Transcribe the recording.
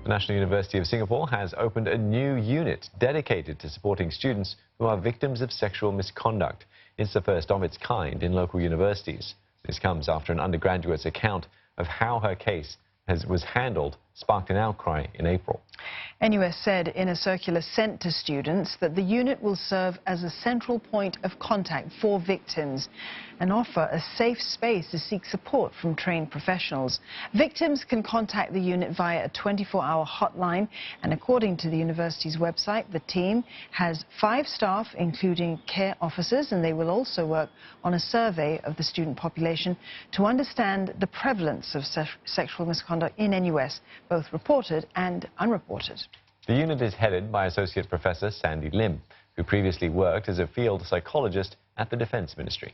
The National University of Singapore has opened a new unit dedicated to supporting students who are victims of sexual misconduct. It's the first of its kind in local universities. This comes after an undergraduate's account of how her case was handled sparked an outcry in April. NUS said in a circular sent to students that the unit will serve as a central point of contact for victims and offer a safe space to seek support from trained professionals. Victims can contact the unit via a 24-hour hotline, and according to the university's website, the team has 5 staff, including care officers, and they will also work on a survey of the student population to understand the prevalence of sexual misconduct in NUS, both reported and unreported. The unit is headed by Associate Professor Sandy Lim, who previously worked as a field psychologist at the Defence Ministry.